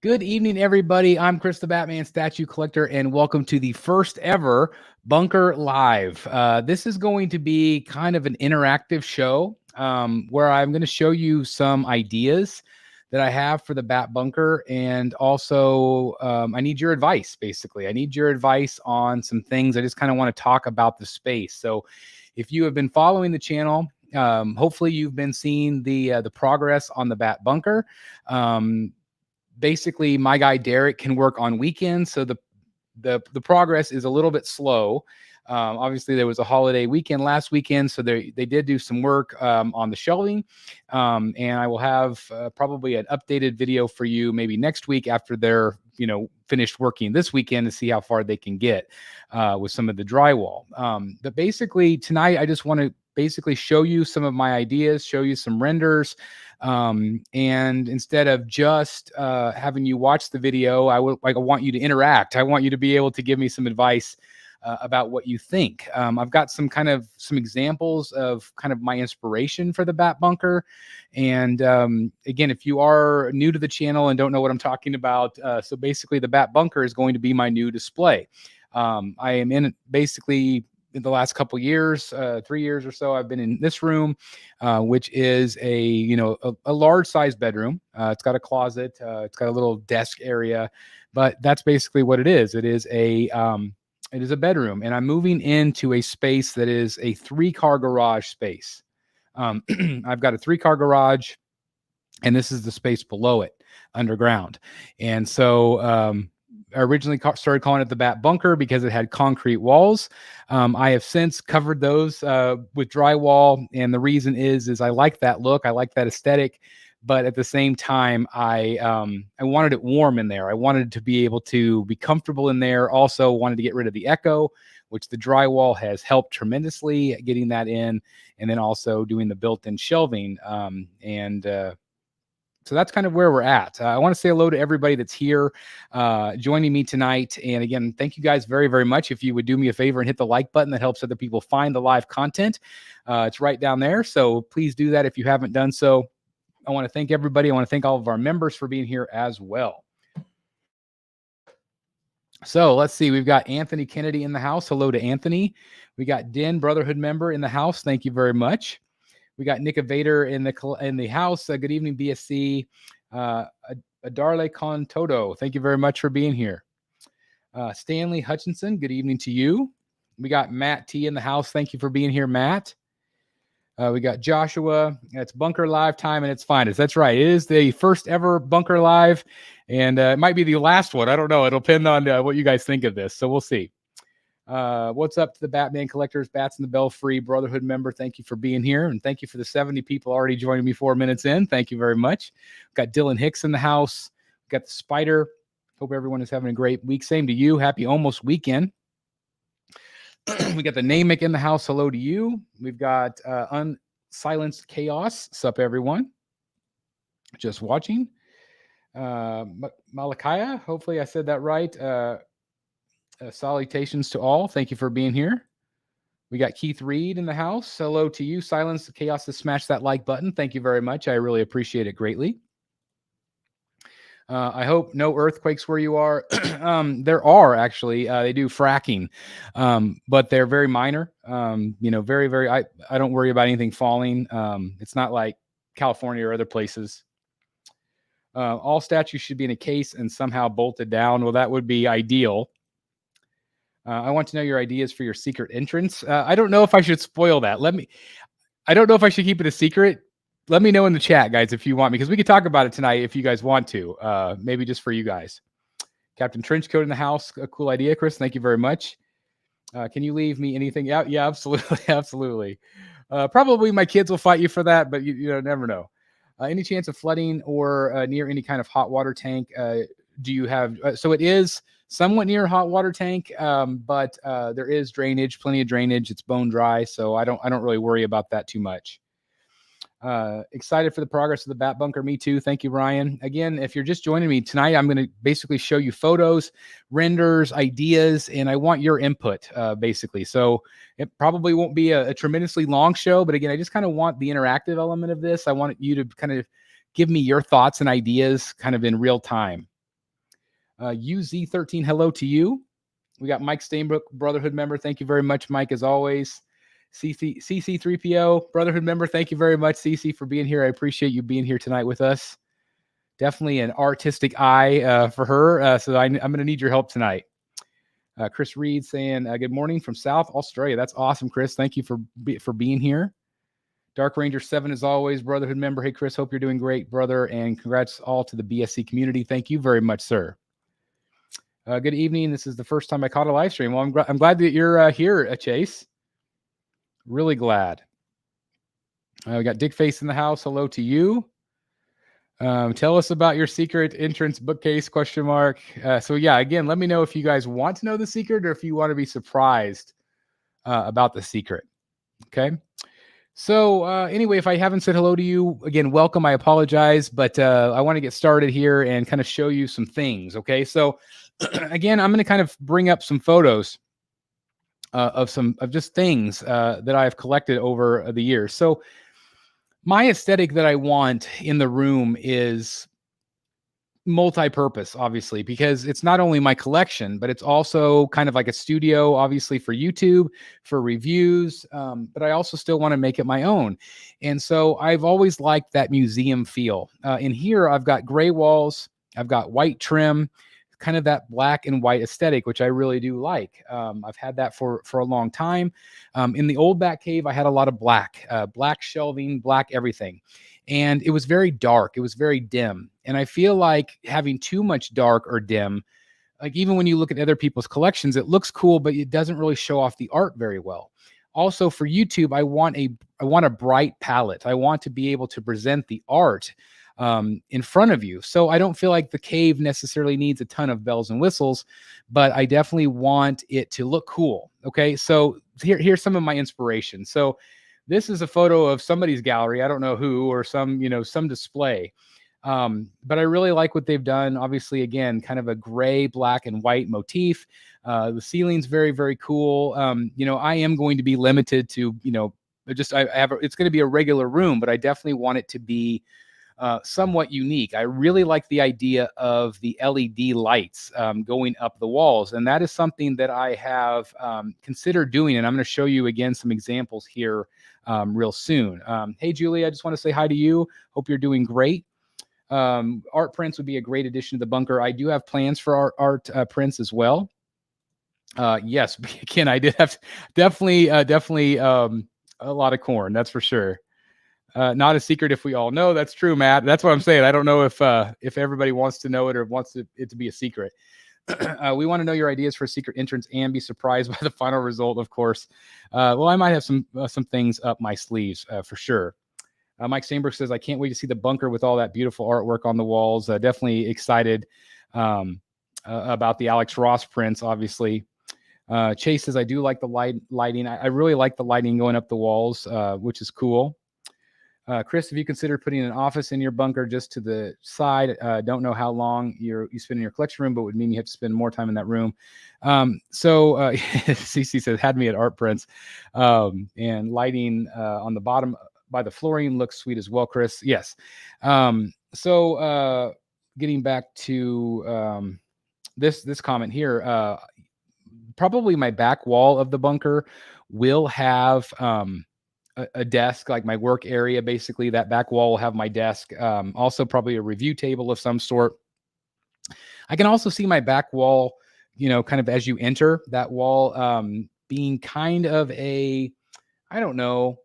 Good evening, everybody. I'm Chris the Batman Statue Collector, and welcome to the first ever Bunker Live. This is going to be kind of an interactive show where I'm going to show you some ideas that I have for the Bat Bunker, and also I need your advice, basically. I need your advice on some things. I just kind of want to talk about the space. So if you have been following the channel, hopefully you've been seeing the progress on the Bat Bunker. Basically, my guy Derek can work on weekends, so the progress is a little bit slow. Obviously, there was a holiday weekend last weekend, so they did do some work on the shelving, and I will have probably an updated video for you maybe next week after they're finished working this weekend to see how far they can get with some of the drywall. But basically, tonight I just want to basically show you some of my ideas, show you some renders. And instead of just having you watch the video, I want you to interact. I want you to be able to give me some advice about what you think. I've got some examples of kind of my inspiration for the Bat Bunker. And again, if you are new to the channel and don't know what I'm talking about, so basically the Bat Bunker is going to be my new display. I am in basically in the last couple years, 3 years or so, I've been in this room, which is a large size bedroom. It's got a closet, it's got a little desk area, but that's basically what it is. It is a bedroom, and I'm moving into a space that is a 3-car garage space. I've got a 3-car garage, and this is the space below it, underground. And so I originally started calling it the Bat Bunker because it had concrete walls. I have since covered those with drywall, and the reason is I like that look. I like that aesthetic, but at the same time, I wanted it warm in there. I wanted to be able to be comfortable in there. Also wanted to get rid of the echo, which the drywall has helped tremendously at getting that in, and then also doing the built-in shelving. So that's kind of where we're at. I want to say hello to everybody that's here joining me tonight. And again, thank you guys very, very much. If you would do me a favor and hit the like button, that helps other people find the live content. It's right down there. So please do that if you haven't done so. I want to thank everybody. I want to thank all of our members for being here as well. So let's see. We've got Anthony Kennedy in the house. Hello to Anthony. We got Den, Brotherhood member, in the house. Thank you very much. We got Nick Vader in the house. Good evening, BSC. Adarle Con Todo, thank you very much for being here. Stanley Hutchinson, good evening to you. We got Matt T in the house. Thank you for being here, Matt. We got Joshua. It's Bunker Live time, and it's finest. That's right. It is the first ever Bunker Live, and it might be the last one. I don't know. It'll depend on what you guys think of this, so we'll see. What's up to the Batman Collectors, Bats in the Belfry Brotherhood member? Thank you for being here, and thank you for the 70 people already joining me 4 minutes in. Thank you very much. Got Dylan Hicks in the house. Got the Spider. Hope everyone is having a great week. Same to you. Happy almost weekend. We got the Namic in the house. Hello to you. We've got Unsilenced Chaos. Sup, everyone. Just watching. Malakaya. Hopefully I said that right. Salutations to all. Thank you for being here. We got Keith Reed in the house. Hello to you. Silence the Chaos to smash that like button. Thank you very much. I really appreciate it greatly. I hope no earthquakes where you are. There are actually. They do fracking, but they're very minor. Very, very. I don't worry about anything falling. It's not like California or other places. All statues should be in a case and somehow bolted down. Well, that would be ideal. I want to know your ideas for your secret entrance. I don't know if I should spoil that. I don't know if I should keep it a secret. Let me know in the chat, guys, if you want, because we could talk about it tonight if you guys want to. Maybe just for you guys. Captain Trenchcoat in the house. A cool idea, Chris. Thank you very much. Can you leave me anything out? Yeah, absolutely. Absolutely. Probably my kids will fight you for that, but you never know. Any chance of flooding or near any kind of hot water tank? Do you have? So it is somewhat near a hot water tank, but there is drainage, plenty of drainage. It's bone dry, so I don't really worry about that too much. Excited for the progress of the Bat Bunker. Me too. Thank you, Ryan. Again, if you're just joining me tonight, I'm going to basically show you photos, renders, ideas, and I want your input, basically. So it probably won't be a tremendously long show, but again, I just kind of want the interactive element of this. I want you to kind of give me your thoughts and ideas kind of in real time. UZ13, hello to you. We got Mike Stainbrook, Brotherhood member. Thank you very much, Mike, as always. CC3PO, Brotherhood member. Thank you very much, CC, for being here. I appreciate you being here tonight with us. Definitely an artistic eye for her. So I'm going to need your help tonight. Chris Reed saying, good morning from South Australia. That's awesome, Chris. Thank you for being here. Dark Ranger 7, as always, Brotherhood member. Hey, Chris, hope you're doing great, brother. And congrats all to the BSC community. Thank you very much, sir. Good evening. This is the first time I caught a live stream. Well, I'm glad that you're here, Chase. Really glad. We got Dick Face in the house. Hello to you. Tell us about your secret entrance bookcase, question mark. So yeah, again, let me know if you guys want to know the secret or if you want to be surprised about the secret. Okay. So anyway, if I haven't said hello to you, again, welcome. I apologize, but I want to get started here and kind of show you some things. Okay. So again, I'm going to kind of bring up some photos of just things that I've collected over the years. So my aesthetic that I want in the room is multi-purpose, obviously, because it's not only my collection, but it's also kind of like a studio, obviously, for YouTube, for reviews, but I also still want to make it my own. And so I've always liked that museum feel. In here, I've got gray walls, I've got white trim, kind of that black and white aesthetic, which I really do like. I've had that for a long time. In the old Batcave, I had a lot of black shelving, black everything. And it was very dark. It was very dim. And I feel like having too much dark or dim, like even when you look at other people's collections, it looks cool, but it doesn't really show off the art very well. Also for YouTube, I want a bright palette. I want to be able to present the art in front of you. So I don't feel like the cave necessarily needs a ton of bells and whistles, but I definitely want it to look cool. Okay. So here's some of my inspiration. So this is a photo of somebody's gallery. I don't know who, or some display. But I really like what they've done. Obviously, again, kind of a gray, black, and white motif. The ceiling's very, very cool. I am going to be limited to, it's going to be a regular room, but I definitely want it to be somewhat unique. I really like the idea of the LED lights going up the walls. And that is something that I have considered doing. And I'm going to show you again some examples here real soon. Hey, Julie, I just want to say hi to you. Hope you're doing great. Art prints would be a great addition to the bunker. I do have plans for art prints as well. Yes, again, I did have definitely a lot of corn. That's for sure. Not a secret if we all know. That's true, Matt. That's what I'm saying. I don't know if everybody wants to know it or wants it to be a secret. We want to know your ideas for a secret entrance and be surprised by the final result, of course. Well, I might have some things up my sleeves for sure. Mike Steinberg says, I can't wait to see the bunker with all that beautiful artwork on the walls. Definitely excited about the Alex Ross prints, obviously. Chase says, I do like the lighting. I really like the lighting going up the walls, which is cool. Chris, have you considered putting an office in your bunker just to the side? Don't know how long you spend in your collection room, but would mean you have to spend more time in that room. So CC says, had me at art prints. And lighting on the bottom by the flooring looks sweet as well, Chris. Yes. So getting back to this comment here, probably my back wall of the bunker will have a desk, like my work area. Basically, that back wall will have my desk. Also, probably a review table of some sort. I can also see my back wall, kind of as you enter that wall, being kind of a, I don't know,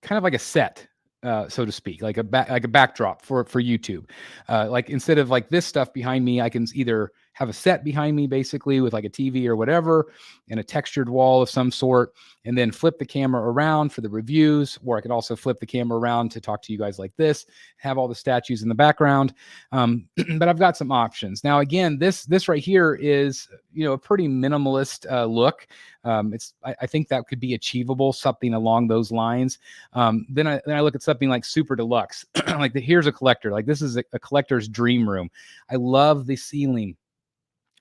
kind of like a set, so to speak, like a backdrop for YouTube. Like instead of like this stuff behind me, I can either have a set behind me, basically with like a TV or whatever, and a textured wall of some sort, and then flip the camera around for the reviews, or I could also flip the camera around to talk to you guys like this, have all the statues in the background. But I've got some options. Now, again, this right here is, a pretty minimalist look. I think that could be achievable, something along those lines. Then I look at something like super deluxe, like here's a collector, like this is a collector's dream room. I love the ceiling.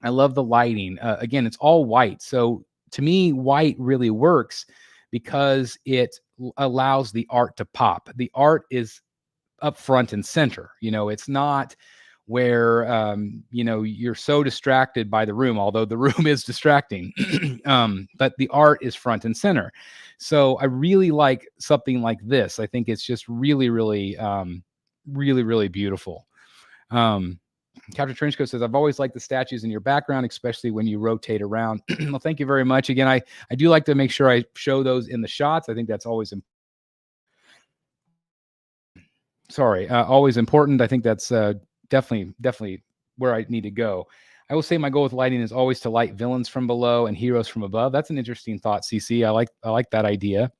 I love the lighting. Again, it's all white. So to me, white really works because it allows the art to pop. The art is up front and center. It's not where, you know, you're so distracted by the room, although the room is distracting, but the art is front and center. So I really like something like this. I think it's just really, really, really beautiful. Captain Trenchcoat says, I've always liked the statues in your background, especially when you rotate around. Well, thank you very much. Again, I do like to make sure I show those in the shots. I think that's always always important. I think that's definitely where I need to go. I will say my goal with lighting is always to light villains from below and heroes from above. That's an interesting thought, CC. I like that idea.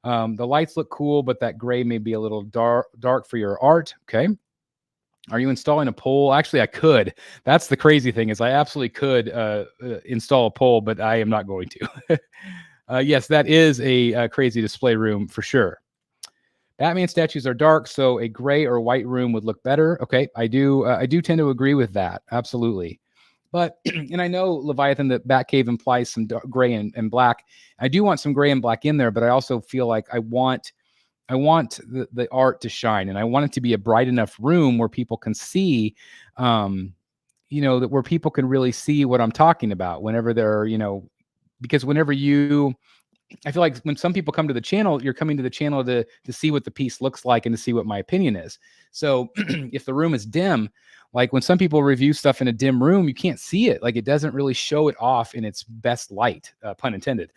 The lights look cool, but that gray may be a little dark for your art. Okay. Are you installing a pole? Actually, I could. That's the crazy thing, is I absolutely could install a pole, but I am not going to. Yes, that is a crazy display room for sure. Batman statues are dark, so a gray or white room would look better. Okay, I do tend to agree with that. Absolutely. But, and I know, Leviathan, that Batcave implies some gray and black. I do want some gray and black in there, but I also feel like I want the art to shine, and I want it to be a bright enough room where people can see, you know, that where people can really see what I'm talking about whenever they're, you know, because whenever I feel like when some people come to the channel, you're coming to the channel to see what the piece looks like and to see what my opinion is. So if the room is dim, like when some people review stuff in a dim room, you can't see it. Like it doesn't really show it off in its best light, pun intended.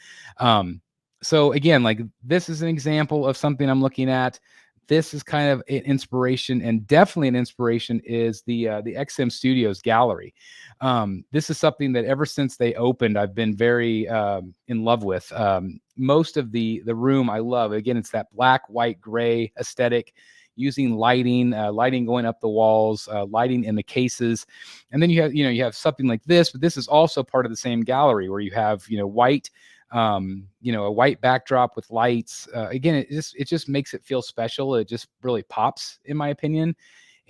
So again, like this is an example of something I'm looking at. This is kind of an inspiration, and definitely an inspiration is the XM Studios gallery. This is something that ever since they opened, I've been very in love with. Most of the room I love. Again, it's that black, white, gray aesthetic, using lighting going up the walls, lighting in the cases, and then you have something like this. But this is also part of the same gallery where you have white. A white backdrop with lights. Again, it just makes it feel special. It just really pops, in my opinion.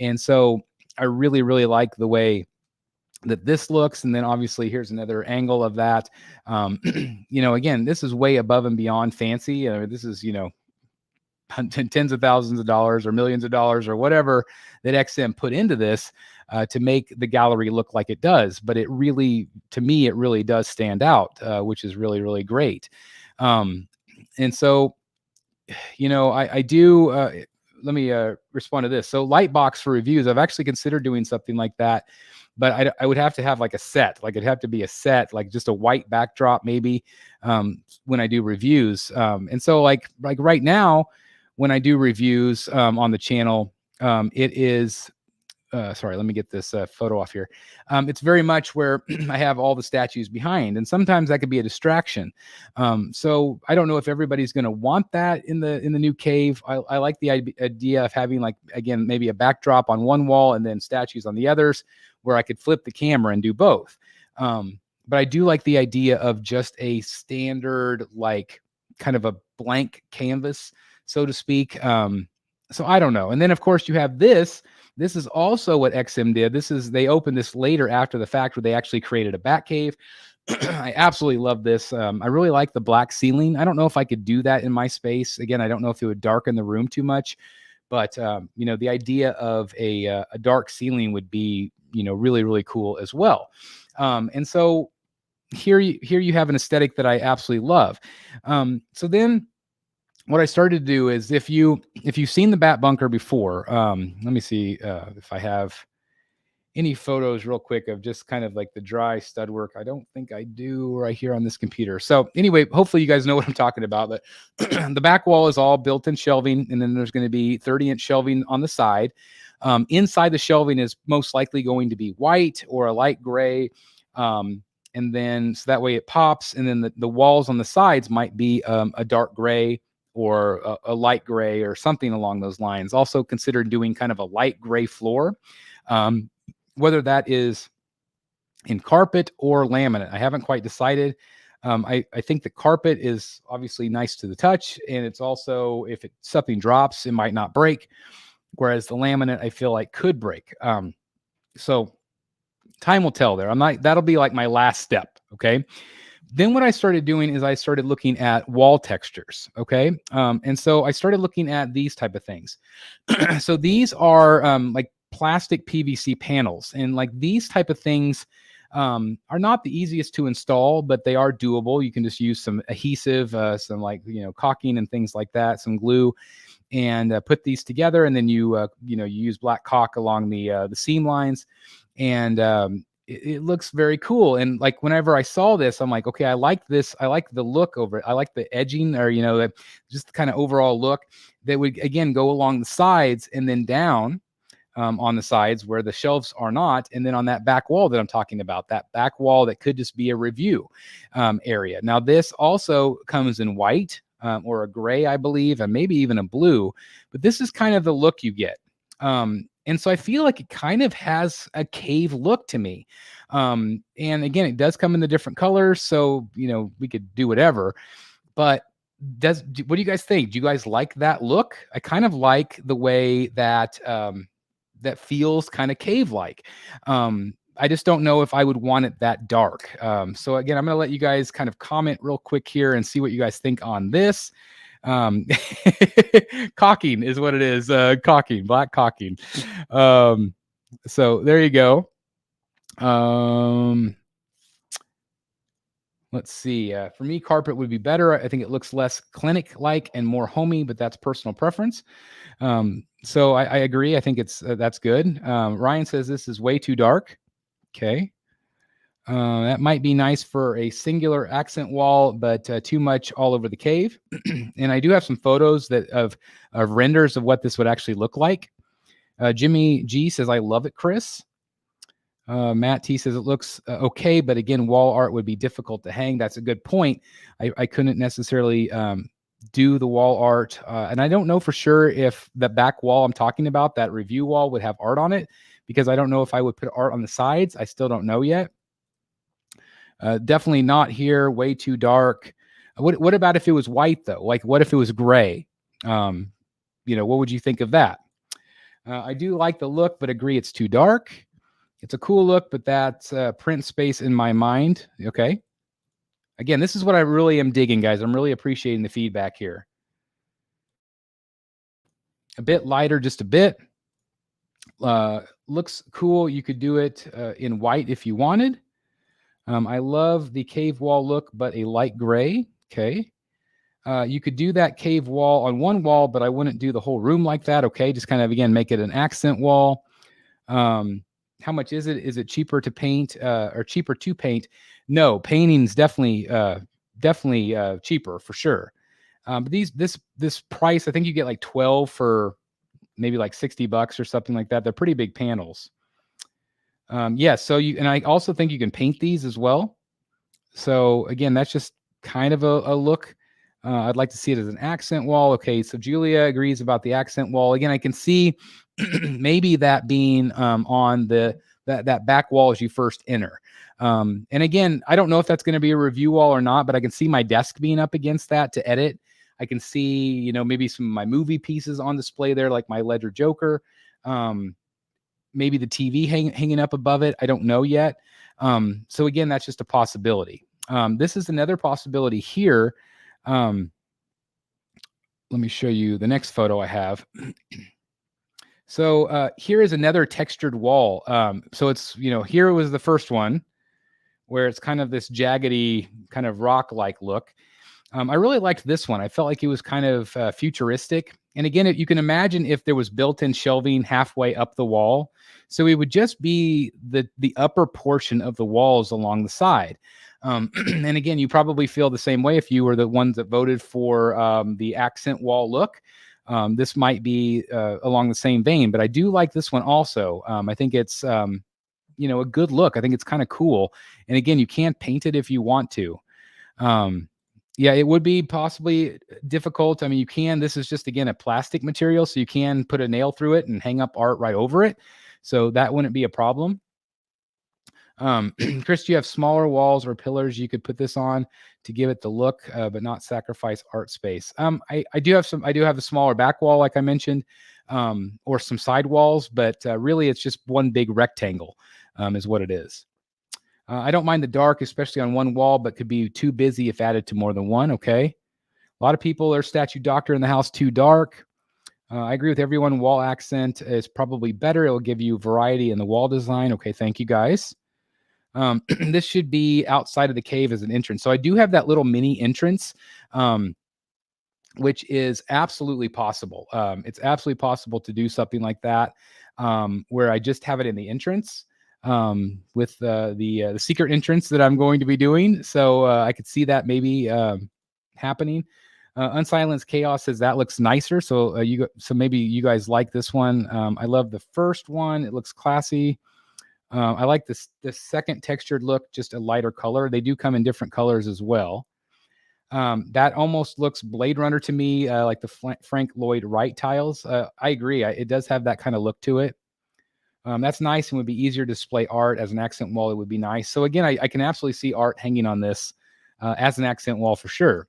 And so I really, really like the way that this looks. And then obviously here's another angle of that. Again, this is way above and beyond fancy. This is, tens of thousands of dollars or millions of dollars or whatever that XM put into this to make the gallery look like it does. But it really, to me, it really does stand out, which is really, really great. And so, I do, let me respond to this. So Lightbox for reviews, I've actually considered doing something like that, but I would have to have like a set, like it'd have to be a set, like just a white backdrop maybe when I do reviews. And so like right now, when I do reviews on the channel, it is, sorry, let me get this photo off here. It's very much where I have all the statues behind, and sometimes that could be a distraction. So I don't know if everybody's going to want that in the new cave. I like the idea of having, like, again, maybe a backdrop on one wall and then statues on the others, where I could flip the camera and do both. But I do like the idea of just a standard, like kind of a blank canvas, so to speak. So I don't know. And then of course you have this. This is also what XM did. They opened this later after the fact, where they actually created a bat cave. I absolutely love this. I really like the black ceiling. I don't know if I could do that in my space. Again, I don't know if it would darken the room too much, but the idea of a dark ceiling would be, really, really cool as well. And so here you have an aesthetic that I absolutely love. So then what I started to do is, if you've seen the Bat Bunker before, let me see if I have any photos real quick of just kind of like the dry stud work. I don't think I do right here on this computer. So anyway, hopefully you guys know what I'm talking about. But the back wall is all built-in shelving, and then there's going to be 30-inch shelving on the side. Inside the shelving is most likely going to be white or a light gray. And then so that way it pops. And then the walls on the sides might be a dark gray or a light gray or something along those lines. Also consider doing kind of a light gray floor, whether that is in carpet or laminate. I haven't quite decided. I think the carpet is obviously nice to the touch, and it's also, if something drops, it might not break, whereas the laminate I feel like could break. So time will tell there. That'll be like my last step. Okay. Then what I started doing is I started looking at wall textures. Okay. And so I started looking at these type of things. So these are like plastic PVC panels. And like these type of things are not the easiest to install, but they are doable. You can just use some adhesive, some like, caulking and things like that, some glue, and put these together. And then you use black caulk along the seam lines, and it looks very cool. And like whenever I saw this, I'm like, okay, I like this. I like the look over it. I like the edging, or just the kind of overall look that would again go along the sides and then down on the sides where the shelves are not, and then on that back wall that I'm talking about, that back wall that could just be a review area. Now this also comes in white or a gray, I believe, and maybe even a blue, but this is kind of the look you get. And so I feel like it kind of has a cave look to me. And again, it does come in the different colors, so we could do whatever. But what do you guys think? Do you guys like that look? I kind of like the way that that feels kind of cave-like. I just don't know if I would want it that dark. So again, I'm going to let you guys kind of comment real quick here and see what you guys think on this. Caulking is what it is. Caulking, black caulking. So there you go. Let's see. For me, carpet would be better. I think it looks less clinic-like and more homey, but that's personal preference. So I agree. I think that's good. Ryan says this is way too dark. Okay. That might be nice for a singular accent wall, but too much all over the cave. And I do have some photos of renders of what this would actually look like. Jimmy G says, I love it, Chris. Matt T says it looks okay, but again, wall art would be difficult to hang. That's a good point. I couldn't necessarily do the wall art, and I don't know for sure if the back wall I'm talking about, that review wall, would have art on it, because I don't know if I would put art on the sides. I still don't know yet. Definitely not here. Way too dark. What about if it was white though? Like what if it was gray? What would you think of that? I do like the look, but agree it's too dark. It's a cool look, but that's print space in my mind. Okay. Again, this is what I really am digging, guys. I'm really appreciating the feedback here. A bit lighter, just a bit. Looks cool. You could do it in white if you wanted. I love the cave wall look, but a light gray. Okay. You could do that cave wall on one wall, but I wouldn't do the whole room like that. Okay. Just kind of, again, make it an accent wall. How much is it? Is it cheaper to paint or cheaper to paint? No, painting's definitely cheaper for sure. But this price, I think you get like 12 for maybe like $60 or something like that. They're pretty big panels. Yeah. So and I also think you can paint these as well. So again, that's just kind of a look. I'd like to see it as an accent wall. Okay. So Julia agrees about the accent wall. Again, I can see maybe that being on that back wall as you first enter. And again, I don't know if that's going to be a review wall or not, but I can see my desk being up against that to edit. I can see, maybe some of my movie pieces on display there, like my Ledger Joker. Maybe the TV hanging up above it. I don't know yet. So again, that's just a possibility. This is another possibility here. Let me show you the next photo I have. So here is another textured wall. So it's, here was the first one where it's kind of this jaggedy kind of rock-like look. I really liked this one. I felt like it was kind of futuristic. And again, you can imagine if there was built-in shelving halfway up the wall. So it would just be the upper portion of the walls along the side. And again, you probably feel the same way if you were the ones that voted for the accent wall look. This might be along the same vein, but I do like this one also. I think it's, a good look. I think it's kind of cool. And again, you can paint it if you want to. Yeah, it would be possibly difficult. I mean, you can, this is just, again, a plastic material, so you can put a nail through it and hang up art right over it. So that wouldn't be a problem. Chris, do you have smaller walls or pillars you could put this on to give it the look, but not sacrifice art space? I do have a smaller back wall, like I mentioned, or some side walls, but really it's just one big rectangle is what it is. I don't mind the dark, especially on one wall, but could be too busy if added to more than one. Okay. A lot of people are statue doctor in the house too dark. I agree with everyone. Wall accent is probably better. It will give you variety in the wall design. Okay, thank you guys. This should be outside of the cave as an entrance. So I do have that little mini entrance, which is absolutely possible. It's absolutely possible to do something like that, where I just have it in the entrance, with the secret entrance that I'm going to be doing. So I could see that maybe happening. Unsilenced Chaos says that looks nicer. So so maybe you guys like this one. I love the first one. It looks classy. I like the second textured look, just a lighter color. They do come in different colors as well. That almost looks Blade Runner to me, like the Frank Lloyd Wright tiles. I agree. It does have that kind of look to it. That's nice and would be easier to display art as an accent wall. It would be nice. So again, I can absolutely see art hanging on this as an accent wall for sure.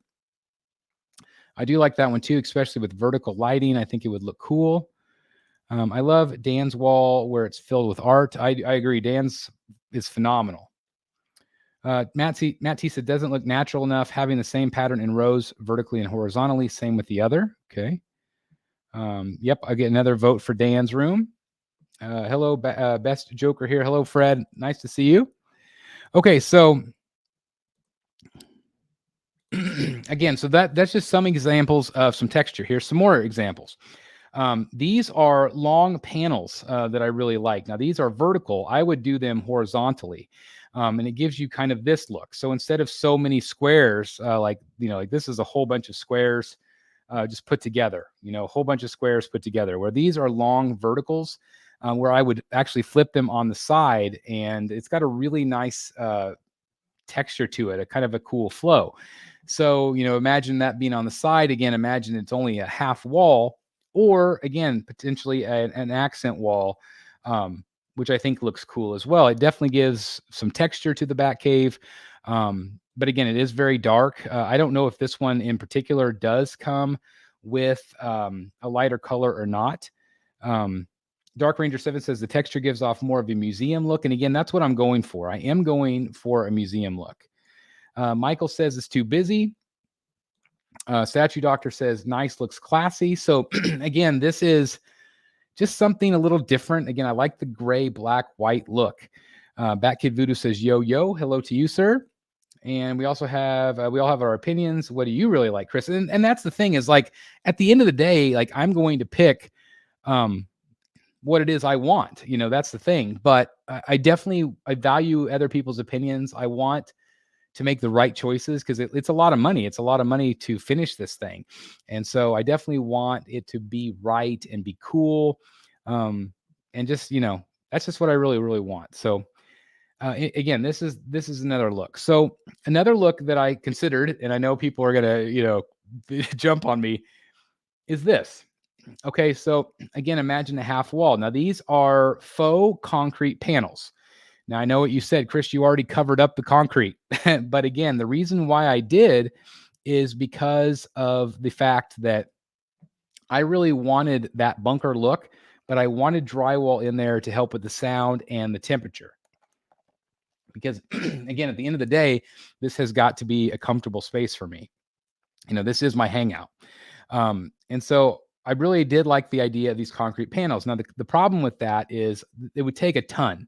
I do like that one too, especially with vertical lighting. I think it would look cool. I love Dan's wall where it's filled with art. I agree. Dan's is phenomenal. Matt T said doesn't look natural enough having the same pattern in rows vertically and horizontally. Same with the other. Okay. Yep. I get another vote for Dan's room. Hello, best Joker here. Hello, Fred. Nice to see you. Okay. So again, so that's just some examples of some texture. Here's some more examples. These are long panels that I really like. Now, these are vertical. I would do them horizontally. And it gives you kind of this look. So instead of so many squares, like this is a whole bunch of squares just put together, a whole bunch of squares put together, where these are long verticals, where I would actually flip them on the side, and it's got a really nice texture to it, a kind of a cool flow. So, imagine that being on the side. Again, imagine it's only a half wall, or again, potentially an accent wall, which I think looks cool as well. It definitely gives some texture to the Batcave. But again, it is very dark. I don't know if this one in particular does come with a lighter color or not. Dark Ranger 7 says the texture gives off more of a museum look. And again, that's what I'm going for. I am going for a museum look. Michael says it's too busy. Statue Doctor says nice, looks classy. So again, this is just something a little different. Again, I like the gray, black, white look. Batkid Voodoo says, yo, hello to you, sir. And we also have, we all have our opinions. What do you really like, Chris? And that's the thing is, like, at the end of the day, like, I'm going to pick what it is I want. That's the thing. But I definitely, I value other people's opinions. I want to make the right choices because it's a lot of money. It's a lot of money to finish this thing. And so I definitely want it to be right and be cool. And just, that's just what I really, really want. So again, this is another look. So another look that I considered, and I know people are going to, jump on me, is this. Okay. So again, imagine a half wall. Now these are faux concrete panels. Now, I know what you said, Chris, you already covered up the concrete. But again, the reason why I did is because of the fact that I really wanted that bunker look, but I wanted drywall in there to help with the sound and the temperature. Because again, at the end of the day, this has got to be a comfortable space for me. This is my hangout. And so I really did like the idea of these concrete panels. Now, the problem with that is it would take a ton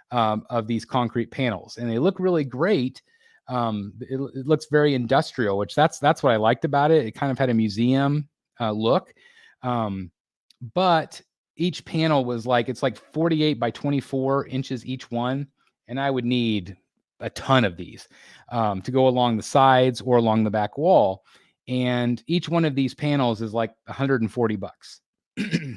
of these concrete panels, and they look really great. It looks very industrial, which that's what I liked about it. It kind of had a museum look, but each panel was it's like 48 by 24 inches each one, and I would need a ton of these to go along the sides or along the back wall, and each one of these panels is like $140.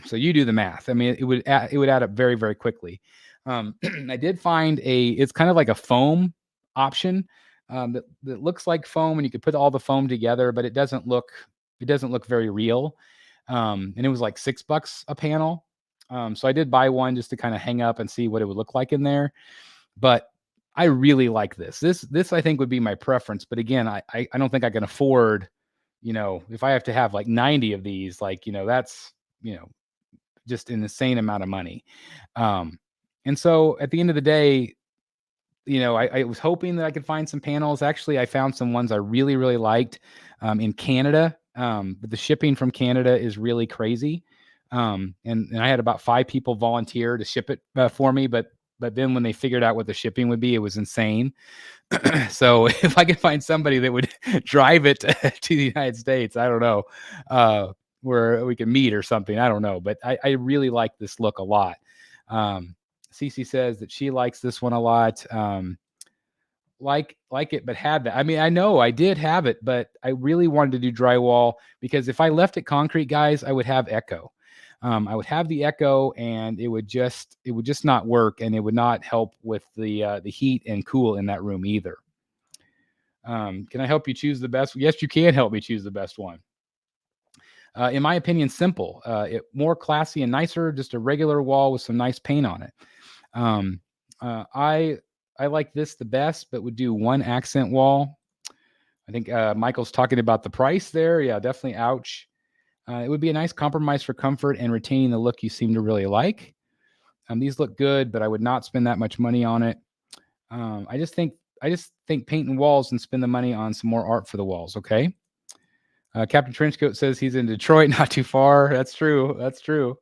So you do the math. I mean, it would add up very, very quickly. I did find it's kind of like a foam option that looks like foam, and you could put all the foam together, but it doesn't look very real. And it was like $6 a panel. So I did buy one just to kind of hang up and see what it would look like in there. But I really like this. This I think would be my preference. But again, I don't think I can afford, if I have to have like 90 of these, that's, just an insane amount of money. And so at the end of the day, I was hoping that I could find some panels. Actually, I found some ones I really, really liked in Canada. but the shipping from Canada is really crazy. And I had about 5 people volunteer to ship it for me, but then when they figured out what the shipping would be, it was insane. So if I could find somebody that would drive it to the United States, I don't know, where we can meet or something. I don't know, but I really like this look a lot. Cece says that she likes this one a lot. Like it, but had that. I mean, I know I did have it, but I really wanted to do drywall because if I left it concrete, guys, I would have echo. I would have the echo, and it would just not work, and it would not help with the heat and cool in that room either. Can I help you choose the best? Yes, you can help me choose the best one. In my opinion, simple. More classy and nicer. Just a regular wall with some nice paint on it. I like this the best, but would do one accent wall. I think Michael's talking about the price there. Yeah, definitely. Ouch. It would be a nice compromise for comfort and retaining the look you seem to really like. These look good, but I would not spend that much money on it. I just think painting walls and spend the money on some more art for the walls. Okay. Captain Trenchcoat says he's in Detroit, not too far. That's true. That's true.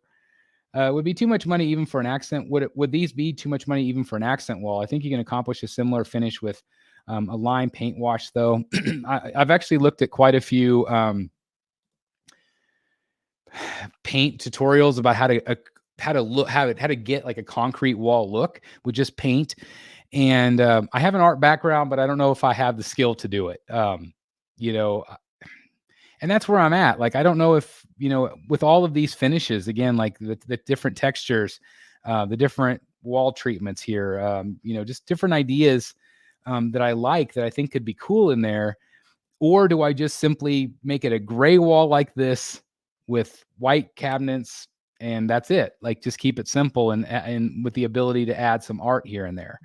Would be too much money even for an accent. Would these be too much money even for an accent wall? I think you can accomplish a similar finish with a lime paint wash, though. I've actually looked at quite a few paint tutorials about how to get like a concrete wall look with just paint. And I have an art background, but I don't know if I have the skill to do it. And that's where I'm at. Like, I don't know if, with all of these finishes, again, like the different textures, the different wall treatments here, just different ideas that I like that I think could be cool in there. Or do I just simply make it a gray wall like this with white cabinets and that's it? Like, just keep it simple and with the ability to add some art here and there.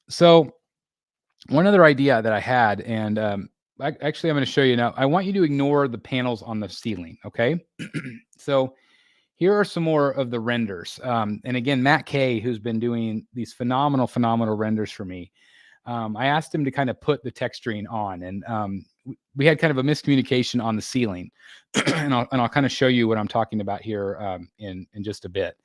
So one other idea that I had, and actually, I'm going to show you now. I want you to ignore the panels on the ceiling, okay? So here are some more of the renders. And again, Matt K, who's been doing these phenomenal renders for me, I asked him to kind of put the texturing on, and we had kind of a miscommunication on the ceiling. and I'll kind of show you what I'm talking about here in just a bit.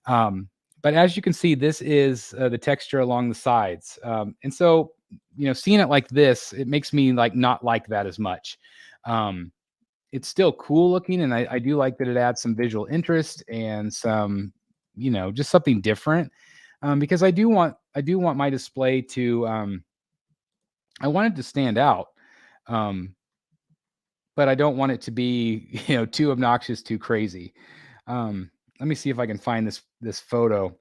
But as you can see, this is the texture along the sides. And so, seeing it like this, it makes me not like that as much. It's still cool looking, and I do like that it adds some visual interest and some, just something different. Because I do want my display to, I want it to stand out. But I don't want it to be, too obnoxious, too crazy. Let me see if I can find this photo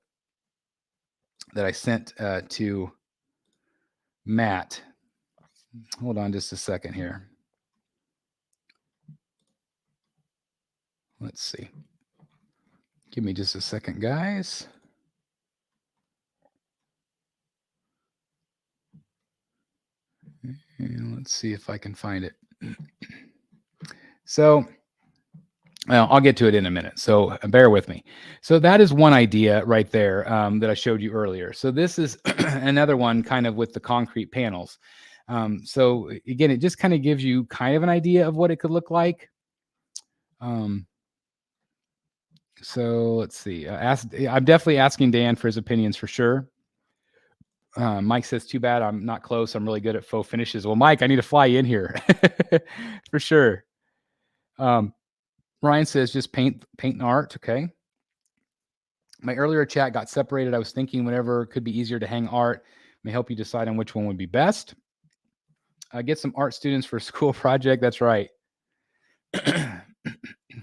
that I sent to Matt. Hold on just a second here. Let's see. Give me just a second, guys. And let's see if I can find it. So, well, I'll get to it in a minute. So bear with me. So that is one idea right there that I showed you earlier. So this is another one kind of with the concrete panels. So again, it just kind of gives you kind of an idea of what it could look like. So let's see. I'm definitely asking Dan for his opinions for sure. Mike says, too bad I'm not close. I'm really good at faux finishes. Well, Mike, I need to fly in here for sure. Bryan says, just paint and art. Okay. My earlier chat got separated. I was thinking whenever could be easier to hang art may help you decide on which one would be best. Get some art students for a school project. That's right.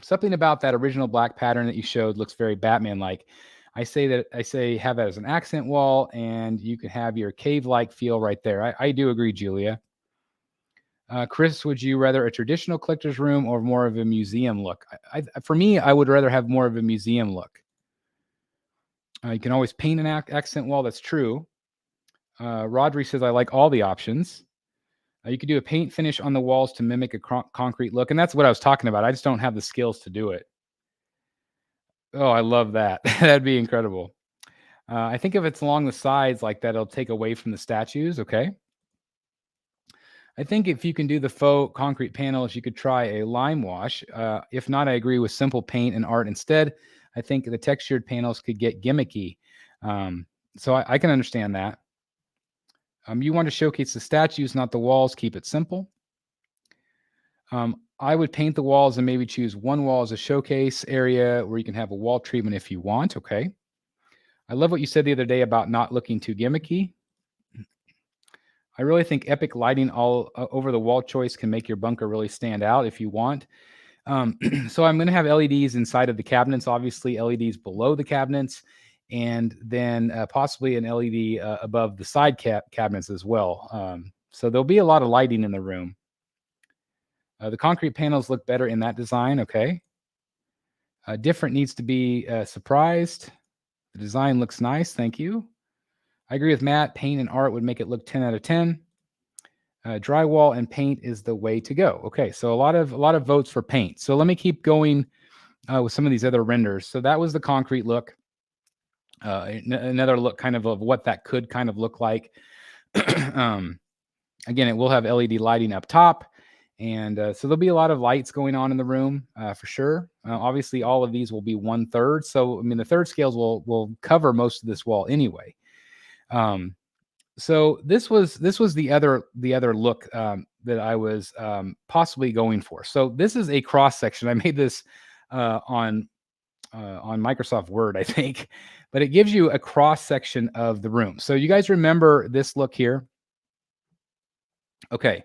Something about that original black pattern that you showed looks very Batman-like. I say have that as an accent wall, and you can have your cave-like feel right there. I do agree, Julia. Chris, would you rather a traditional collector's room or more of a museum look? For me, I would rather have more of a museum look. You can always paint an accent wall. That's true. Rodri says, I like all the options. You could do a paint finish on the walls to mimic a concrete look. And that's what I was talking about. I just don't have the skills to do it. Oh, I love that. That'd be incredible. I think if it's along the sides like that, it'll take away from the statues. Okay. I think if you can do the faux concrete panels, you could try a lime wash. If not, I agree with simple paint and art instead. I think the textured panels could get gimmicky. So I can understand that. You want to showcase the statues, not the walls. Keep it simple. I would paint the walls and maybe choose one wall as a showcase area where you can have a wall treatment if you want. Okay. I love what you said the other day about not looking too gimmicky. I really think epic lighting all over the wall choice can make your bunker really stand out if you want. So I'm going to have LEDs inside of the cabinets, obviously LEDs below the cabinets, and then possibly an LED above the side cabinets as well. So there'll be a lot of lighting in the room. The concrete panels look better in that design. Okay. Different needs to be surprised. The design looks nice. Thank you. I agree with Matt. Paint and art would make it look 10 out of 10. Drywall and paint is the way to go. Okay, so a lot of votes for paint. So let me keep going with some of these other renders. So that was the concrete look. Another look kind of what that could kind of look like. Again, it will have LED lighting up top. And so there'll be a lot of lights going on in the room for sure. Obviously, all of these will be 1/3. So, I mean, the third scales will cover most of this wall anyway. So this was the other look that I was possibly going for. So this is a cross section. I made this on Microsoft Word, I think, but it gives you a cross section of the room. So you guys remember this look here? Okay.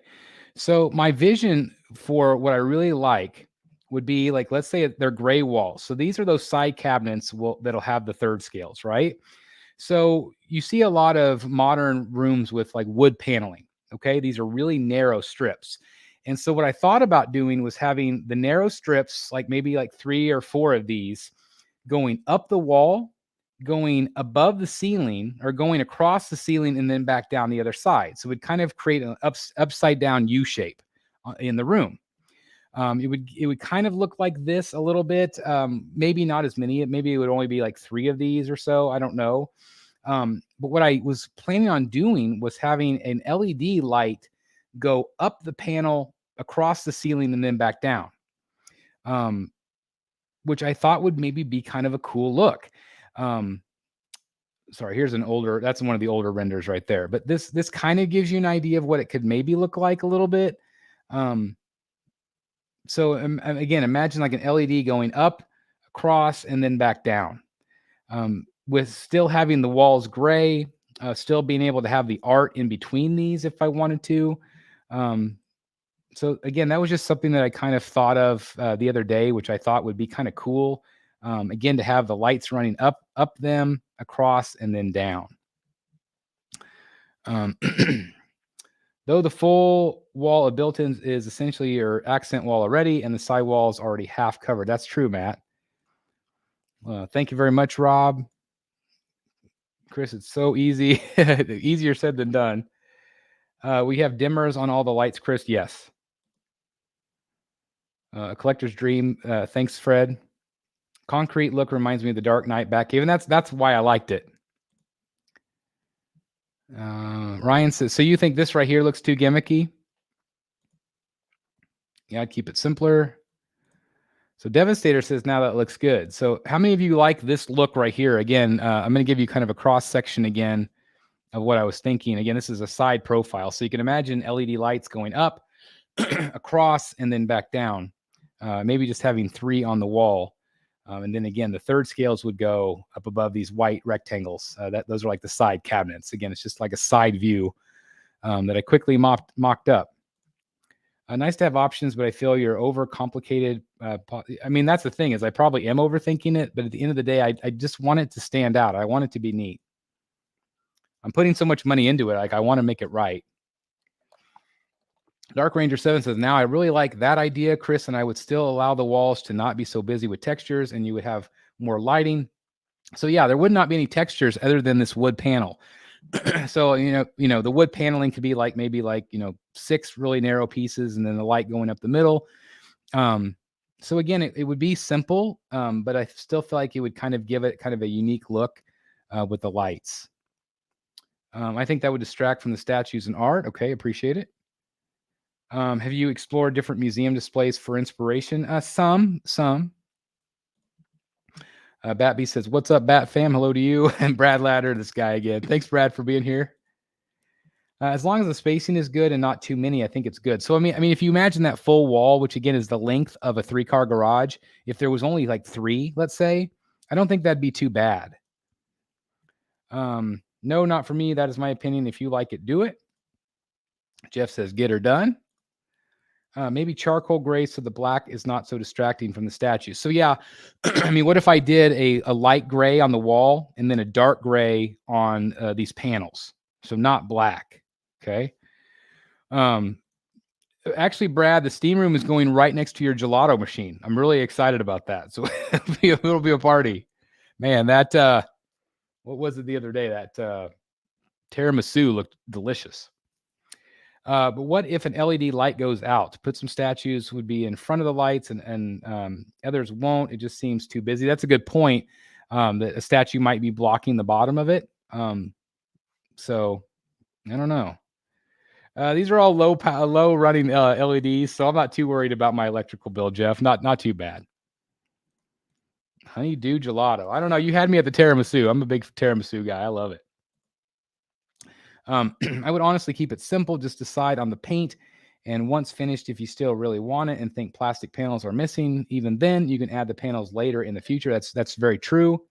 So my vision for what I really like would be like, let's say they're gray walls. So these are those side cabinets that'll have the third scales, right? So you see a lot of modern rooms with like wood paneling. Okay. These are really narrow strips. And so what I thought about doing was having the narrow strips, like maybe like 3 or 4 of these going up the wall, going above the ceiling, or going across the ceiling and then back down the other side. So it would kind of create an upside down U shape in the room. It would kind of look like this a little bit. Maybe not as many. Maybe it would only be like 3 of these or so. I don't know. But what I was planning on doing was having an LED light go up the panel, across the ceiling, and then back down. Which I thought would maybe be kind of a cool look. Sorry, here's that's one of the older renders right there. But this kind of gives you an idea of what it could maybe look like a little bit. So again, imagine like an LED going up, across, and then back down. With still having the walls gray, still being able to have the art in between these if I wanted to. So again, that was just something that I kind of thought of the other day, which I thought would be kind of cool. Again, to have the lights running up them, across, and then down. Though the full wall of built-ins is essentially your accent wall already, and the side wall is already half covered. That's true, Matt. Thank you very much, Rob. Chris, it's so easy. Easier said than done. We have dimmers on all the lights, Chris. Yes. A collector's dream. Thanks, Fred. Concrete look reminds me of the Dark Knight Batcave, and that's why I liked it. Ryan says, so you think this right here looks too gimmicky? Yeah, I'd keep it simpler. So Devastator says, now that looks good. So how many of you like this look right here? Again, I'm going to give you kind of a cross section again of what I was thinking. Again, this is a side profile. So you can imagine LED lights going up, across, and then back down. Maybe just having 3 on the wall. And then again, the third scales would go up above these white rectangles. Those are like the side cabinets. Again, it's just like a side view that I quickly mocked up. Nice to have options, but I feel you're overcomplicated. I mean, that's the thing, is I probably am overthinking it, but at the end of the day, I just want it to stand out. I want it to be neat. I'm putting so much money into it. Like, I want to make it right. Dark Ranger 7 says, now I really like that idea, Chris, and I would still allow the walls to not be so busy with textures, and you would have more lighting. So yeah, there would not be any textures other than this wood panel. So, you know, the wood paneling could be like maybe like, 6 really narrow pieces and then the light going up the middle. So again, it would be simple, but I still feel like it would kind of give it kind of a unique look with the lights. I think that would distract from the statues and art. Okay, appreciate it. Have you explored different museum displays for inspiration? Some. Batby says, "What's up, Bat fam? Hello to you." And Brad Ladder, this guy again. Thanks, Brad, for being here. As long as the spacing is good and not too many, I think it's good. So I mean, if you imagine that full wall, which again is the length of a 3-car garage, if there was only like 3, let's say, I don't think that'd be too bad. No, not for me. That is my opinion. If you like it, do it. Jeff says, "Get her done." Maybe charcoal gray so the black is not so distracting from the statue. So yeah, I mean, what if I did a light gray on the wall and then a dark gray on these panels? So not black. Okay. Actually, Brad, the steam room is going right next to your gelato machine. I'm really excited about that. So it'll be a party. Man, that what was it the other day? That tiramisu looked delicious. But what if an LED light goes out? Put some statues would be in front of the lights and others won't. It just seems too busy. That's a good point. That a statue might be blocking the bottom of it. So I don't know. These are all low running LEDs, so I'm not too worried about my electrical bill, Jeff. Not too bad. Honeydew gelato. I don't know. You had me at the tiramisu. I'm a big tiramisu guy. I love it. I would honestly keep it simple. Just decide on the paint, and once finished, if you still really want it and think plastic panels are missing, even then you can add the panels later in the future. That's very true.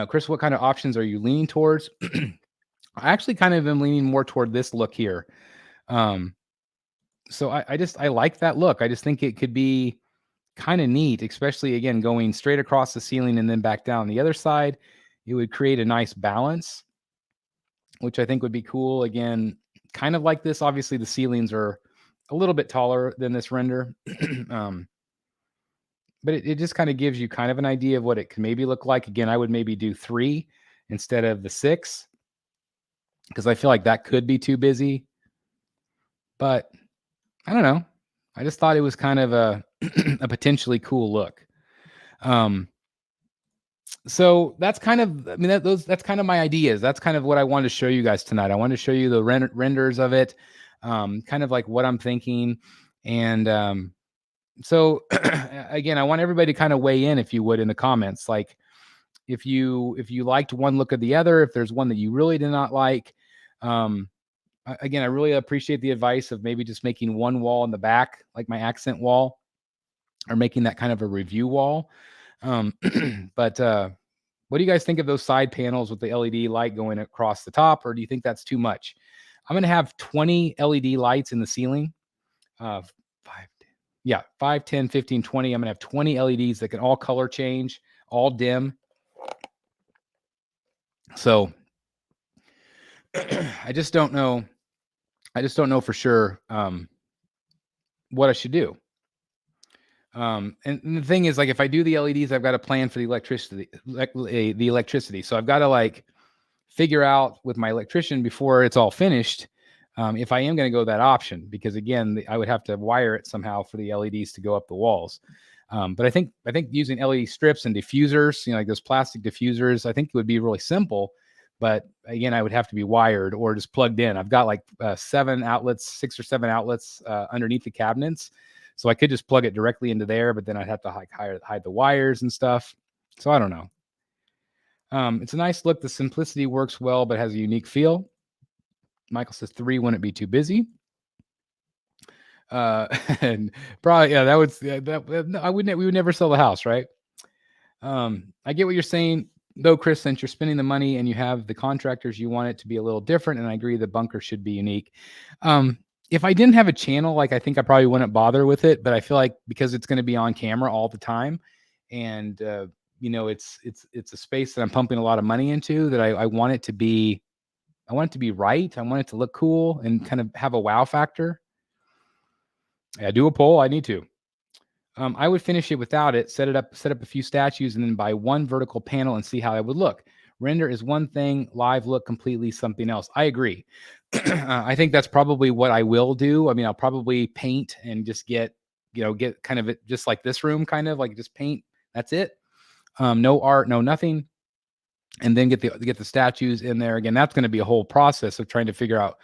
Chris, what kind of options are you leaning towards? I actually kind of am leaning more toward this look here. So I like that look. I just think it could be kind of neat, especially again, going straight across the ceiling and then back down the other side. It would create a nice balance, which I think would be cool. Again, kind of like this. Obviously the ceilings are a little bit taller than this render. But it just kind of gives you kind of an idea of what it can maybe look like. Again, I would maybe do 3 instead of the 6, because I feel like that could be too busy. But I don't know. I just thought it was kind of a a potentially cool look. So that's kind of, I mean, that's kind of my ideas. That's kind of what I wanted to show you guys tonight. I wanted to show you the renders of it, kind of like what I'm thinking. And so again, I want everybody to kind of weigh in, if you would, in the comments. Like if you liked one look or the other, if there's one that you really did not like. Again, I really appreciate the advice of maybe just making one wall in the back, like my accent wall, or making that kind of a review wall. But what do you guys think of those side panels with the LED light going across the top, or do you think that's too much? I'm going to have 20 LED lights in the ceiling. 5, 10, 15, 20. I'm going to have 20 LEDs that can all color change, all dim. So I just don't know. I just don't know for sure what I should do. And the thing is, like, if I do the LEDs, I've got to plan for the electricity. So I've got to like figure out with my electrician before it's all finished, if I am going to go that option, because again, I would have to wire it somehow for the LEDs to go up the walls. But I think using LED strips and diffusers, like those plastic diffusers, I think it would be really simple. But again, I would have to be wired or just plugged in. I've got like 7 outlets, 6 or 7 outlets underneath the cabinets. So I could just plug it directly into there, but then I'd have to hide the wires and stuff. So I don't know. It's a nice look. The simplicity works well, but has a unique feel. Michael says 3 wouldn't be too busy. And probably, yeah, that would, we would never sell the house, right? I get what you're saying though, Chris, since you're spending the money and you have the contractors, you want it to be a little different. And I agree the bunker should be unique. If I didn't have a channel, like, I think I probably wouldn't bother with it, but I feel like because it's going to be on camera all the time, and it's a space that I'm pumping a lot of money into, that I want it to be, I want it to be right. I want it to look cool and kind of have a wow factor. Yeah, do a poll. I need to. I would finish it without it, set up a few statues, and then buy one vertical panel and see how it would look. Render is one thing, live look completely something else. I agree. I think that's probably what I will do. I mean, I'll probably paint and just get kind of it just like this room, kind of like just paint. That's it. No art, no nothing. And then get the statues in there. Again, that's going to be a whole process of trying to figure out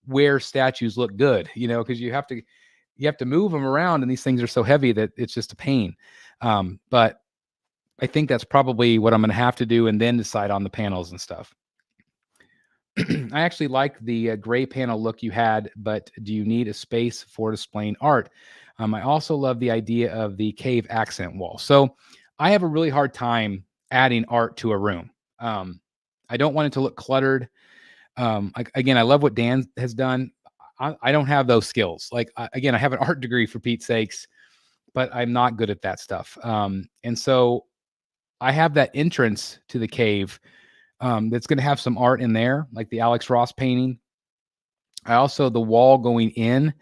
where statues look good, you know, because you have to move them around, and these things are so heavy that it's just a pain. But I think that's probably what I'm going to have to do, and then decide on the panels and stuff. I actually like the gray panel look you had, but do you need a space for displaying art? I also love the idea of the cave accent wall. So I have a really hard time adding art to a room. I don't want it to look cluttered. Again, I love what Dan has done. I don't have those skills. Like, again, I have an art degree, for Pete's sakes, but I'm not good at that stuff. And so I have that entrance to the cave that's going to have some art in there, like the Alex Ross painting. I also, the wall going in,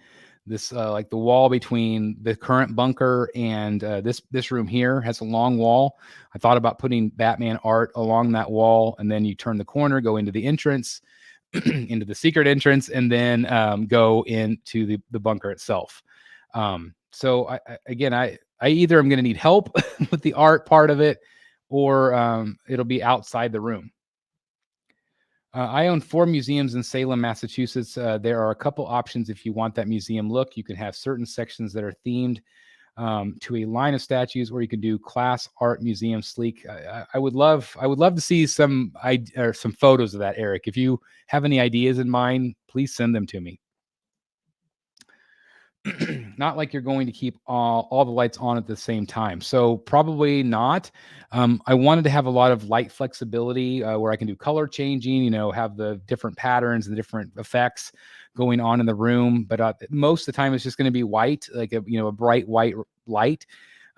this like the wall between the current bunker and this room here has a long wall. I thought about putting Batman art along that wall, and then you turn the corner, go into the entrance, into the secret entrance, and then go into the bunker itself. So I either am going to need help with the art part of it, or it'll be outside the room. I own 4 museums in Salem, Massachusetts. There are a couple options if you want that museum look. You can have certain sections that are themed to a line of statues, or you can do class art museum sleek. I would love to see some photos of that, Eric. If you have any ideas in mind, please send them to me. Not like you're going to keep all the lights on at the same time. So probably not. I wanted to have a lot of light flexibility where I can do color changing, you know, have the different patterns and the different effects going on in the room. But most of the time it's just going to be white, like a bright white light.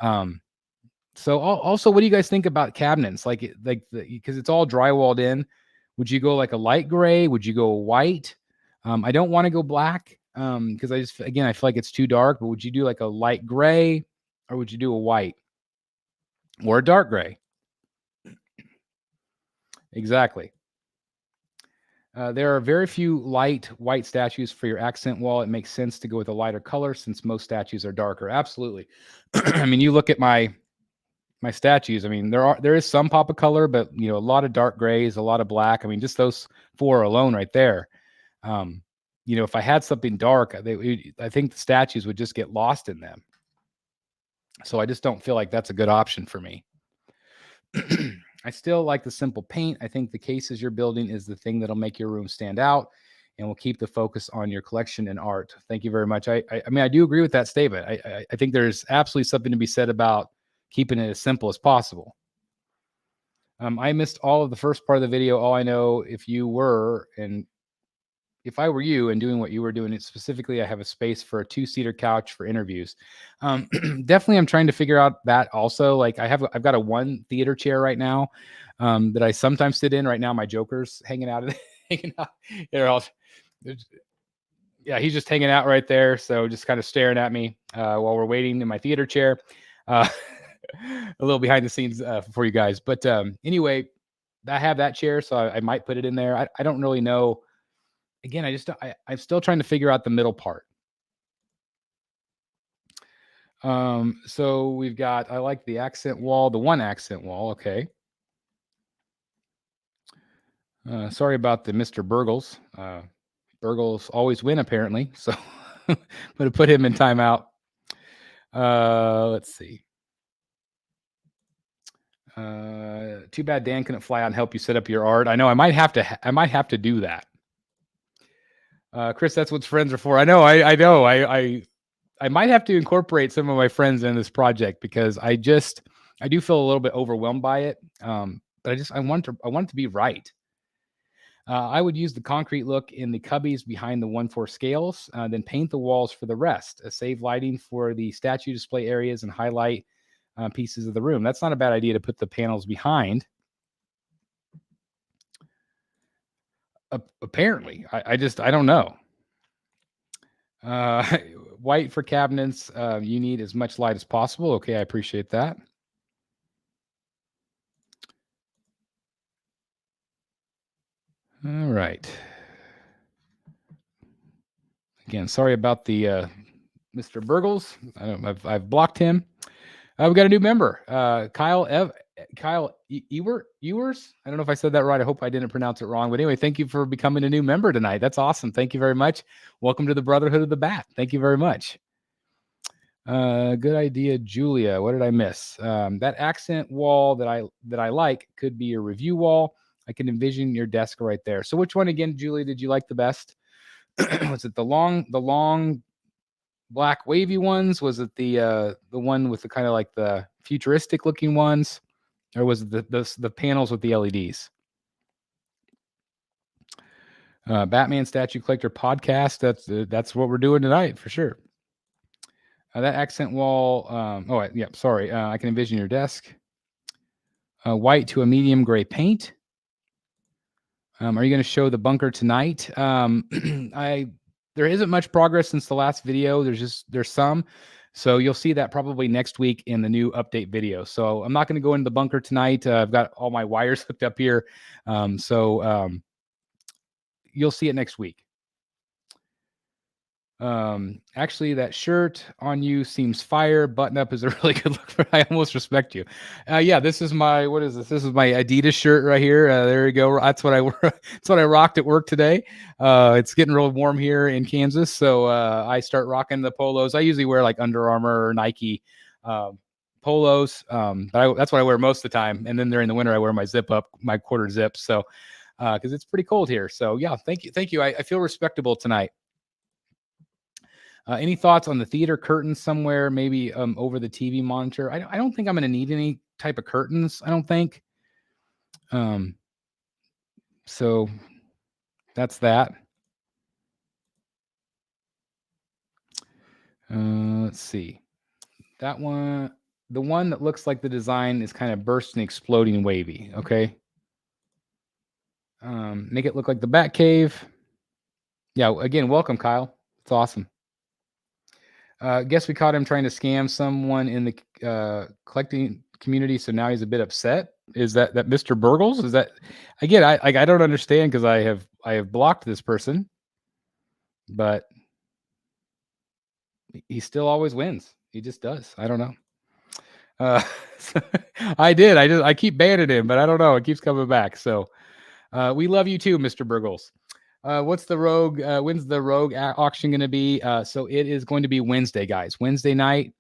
So also, what do you guys think about cabinets? Because it's all drywalled in. Would you go like a light gray? Would you go white? I don't want to go black. Because I feel like it's too dark, but would you do like a light gray, or would you do a white or a dark gray? Exactly. There are very few light white statues for your accent wall. It makes sense to go with a lighter color since most statues are darker. Absolutely. I mean, you look at my statues. I mean, there is some pop of color, but you know, a lot of dark grays, a lot of black. I mean, just those 4 alone right there. You know, if I had something dark, I think the statues would just get lost in them. So I just don't feel like that's a good option for me. I still like the simple paint. I think the cases you're building is the thing that'll make your room stand out and will keep the focus on your collection and art. Thank you very much. I mean, I do agree with that statement. I think there's absolutely something to be said about keeping it as simple as possible. I missed all of the first part of the video. All I know, if I were you and doing what you were doing, specifically, I have a space for a 2-seater couch for interviews. Definitely, I'm trying to figure out that also. Like I've got a 1 theater chair right now that I sometimes sit in. Right now, my Joker's hanging out. Yeah, he's just hanging out right there. So just kind of staring at me while we're waiting in my theater chair. A little behind the scenes for you guys. But anyway, I have that chair, so I might put it in there. I don't really know. Again, I'm still trying to figure out the middle part. So we've got, I like the accent wall, the 1 accent wall. Okay. Sorry about the Mr. Burgles. Burgles always win, apparently. So I'm going to put him in timeout. Let's see. Too bad Dan couldn't fly out and help you set up your art. I know I might have to do that. Chris, that's what friends are for. I know. I might have to incorporate some of my friends in this project because I do feel a little bit overwhelmed by it. But I want it to be right. I would use the concrete look in the cubbies behind the 1/4 scales, then paint the walls for the rest. Save lighting for the statue display areas and highlight pieces of the room. That's not a bad idea to put the panels behind. Apparently, I don't know. White for cabinets. You need as much light as possible. Okay, I appreciate that. All right. Again, sorry about the Mr. Burgles. I've blocked him. We got a new member, Kyle Ewers. I don't know if I said that right. I hope I didn't pronounce it wrong. But anyway, thank you for becoming a new member tonight. That's awesome. Thank you very much. Welcome to the Brotherhood of the Bat. Thank you very much. Good idea, Julia. What did I miss? That accent wall that I like could be a review wall. I can envision your desk right there. So which one again, Julia, did you like the best? Was it the long black wavy ones? Was it the one with the kind of like the futuristic looking ones? Or was it the panels with the LEDs? Batman Statue Collector podcast. That's what we're doing tonight for sure. That accent wall. Sorry. I can envision your desk. White to a medium gray paint. Are you going to show the bunker tonight? There isn't much progress since the last video. There's some. So you'll see that probably next week in the new update video. So I'm not going to go into the bunker tonight. I've got all my wires hooked up here. You'll see it next week. Actually, that shirt on you seems fire. Button up is a really good look. I almost respect you. Yeah, this is my, what is this? This is my Adidas shirt right here. There you go. That's what I that's what I rocked at work today. It's getting real warm here in Kansas, so I start rocking the polos. I usually wear like Under Armour or Nike polos, but that's what I wear most of the time. And then during the winter, I wear my zip up, my quarter zips. So because it's pretty cold here. So yeah, thank you. I feel respectable tonight. Any thoughts on the theater curtains somewhere, maybe over the TV monitor? I don't think I'm going to need any type of curtains. I don't think. So that's that. Let's see. That one, the one that looks like the design is kind of bursting, exploding, wavy. Okay. Make it look like the Batcave. Yeah. Again, welcome, Kyle. It's awesome. Guess we caught him trying to scam someone in the collecting community, so now he's a bit upset. Is that Mr. Burgles? Is that again? I don't understand because I have blocked this person, but he still always wins. He just does. I don't know. I keep banning him, but I don't know. It keeps coming back. So we love you too, Mr. Burgles. What's the Rogue? When's the Rogue auction going to be? So it is going to be Wednesday, guys. Wednesday night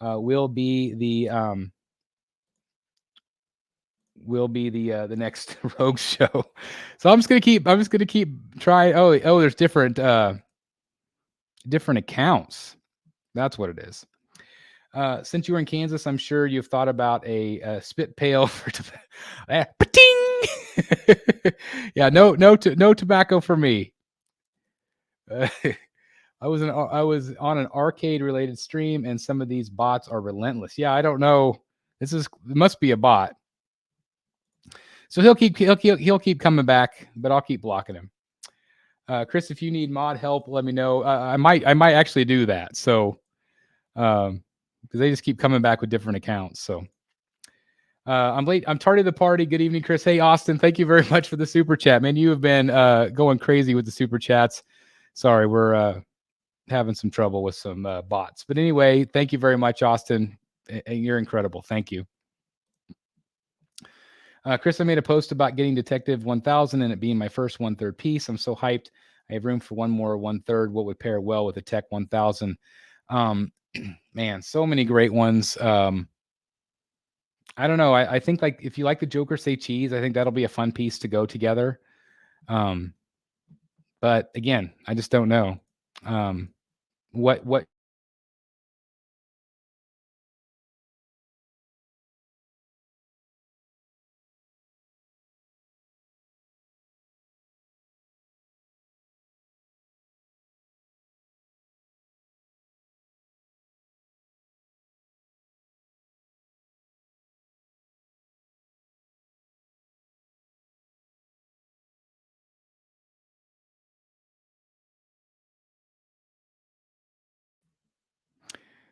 will be the next Rogue show. So I'm just gonna keep trying. Oh, there's different accounts. That's what it is. Since you were in Kansas, I'm sure you've thought about a spit pail for yeah, no tobacco for me. I was on an arcade related stream, and some of these bots are relentless. Yeah, I don't know. It must be a bot. So he'll keep coming back, but I'll keep blocking him. Chris, if you need mod help, let me know. I might actually do that. So, because they just keep coming back with different accounts. So. I'm late. I'm tardy to the party. Good evening, Chris. Hey, Austin. Thank you very much for the super chat, man. You have been going crazy with the super chats. Sorry, we're having some trouble with some bots. But anyway, thank you very much, Austin. You're incredible. Thank you. Chris, I made a post about getting Detective 1000 and it being my first 1/3 piece. I'm so hyped. I have room for one more 1/3. What would pair well with a Tech 1000? Man, so many great ones. I don't know. I think like if you like the Joker Say Cheese, I think that'll be a fun piece to go together. But again, I just don't know. What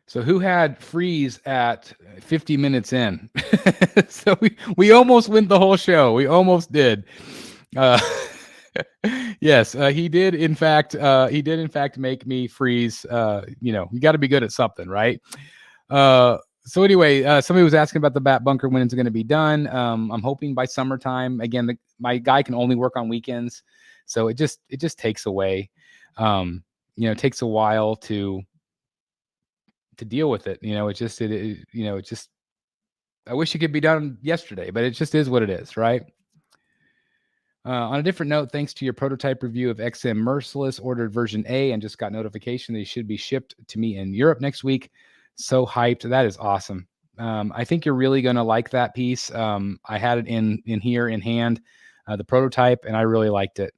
So who had freeze at 50 minutes in? So we almost went the whole show. We almost did. Yes, he did. In fact, make me freeze. You got to be good at something, right? So anyway, somebody was asking about the bat bunker, when it's going to be done. I'm hoping by summertime. Again, my guy can only work on weekends, so it just takes away. It takes a while to deal with it. I wish it could be done yesterday, but it just is what it is, right? On a different note, thanks to your prototype review of XM Merciless, ordered version A and just got notification that it should be shipped to me in Europe next week. So hyped. That is awesome. I think you're really going to like that piece. I had it in here in hand, the prototype, and I really liked it.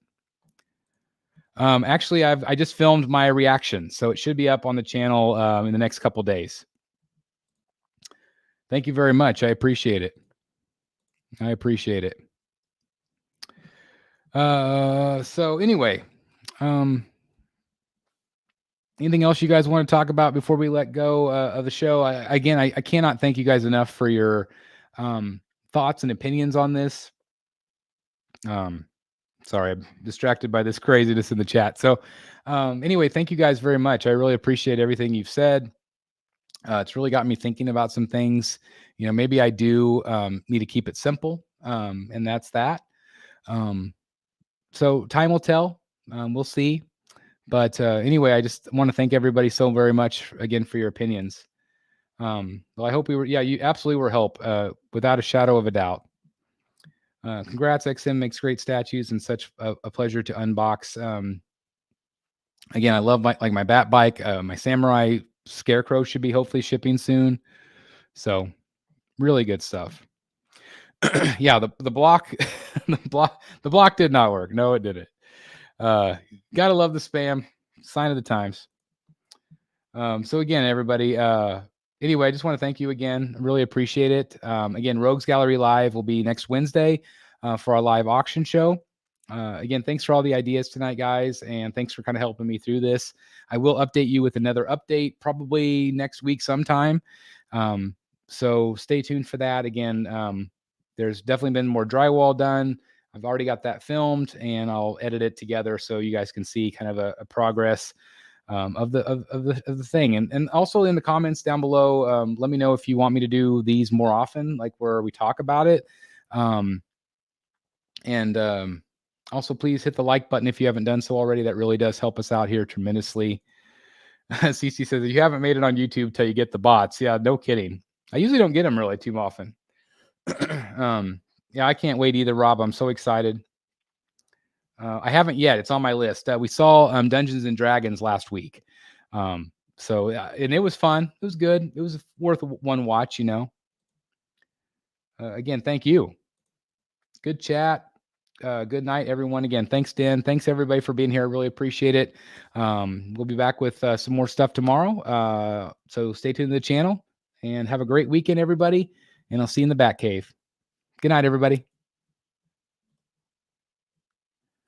Actually, I just filmed my reaction, so it should be up on the channel in the next couple days. Thank you very much. I appreciate it. So anyway, anything else you guys want to talk about before we let go of the show? I cannot thank you guys enough for your thoughts and opinions on this. Sorry, I'm distracted by this craziness in the chat. So anyway, thank you guys very much. I really appreciate everything you've said. It's really got me thinking about some things. Maybe I do need to keep it simple, and that's that. So time will tell. We'll see. But anyway, I just want to thank everybody so very much again for your opinions. Well, I hope you absolutely were help, without a shadow of a doubt. Congrats, XM makes great statues and such a pleasure to unbox. Again, I love my bat bike. My samurai scarecrow should be hopefully shipping soon. So really good stuff. Yeah, the block the block did not work. No, it didn't. Gotta love the spam. Sign of the times. So again, everybody, anyway, I just want to thank you again. I really appreciate it. Again, Rogues Gallery Live will be next Wednesday for our live auction show. Again, thanks for all the ideas tonight, guys, and thanks for kind of helping me through this. I will update you with another update probably next week sometime. So stay tuned for that. Again, there's definitely been more drywall done. I've already got that filmed, and I'll edit it together so you guys can see kind of a progress of the thing. And also in the comments down below, let me know if you want me to do these more often, like where we talk about it. Also, please hit the like button if you haven't done so already. That really does help us out here tremendously. CC says, if you haven't made it on YouTube till you get the bots. Yeah, no kidding. I usually don't get them really too often. Yeah, I can't wait either, Rob. I'm so excited. I haven't yet. It's on my list. We saw Dungeons and Dragons last week. And it was fun. It was good. It was worth one watch, Again, thank you. Good chat. Good night, everyone. Again, thanks, Dan. Thanks, everybody, for being here. I really appreciate it. We'll be back with some more stuff tomorrow. So stay tuned to the channel and have a great weekend, everybody. And I'll see you in the Bat Cave. Good night, everybody.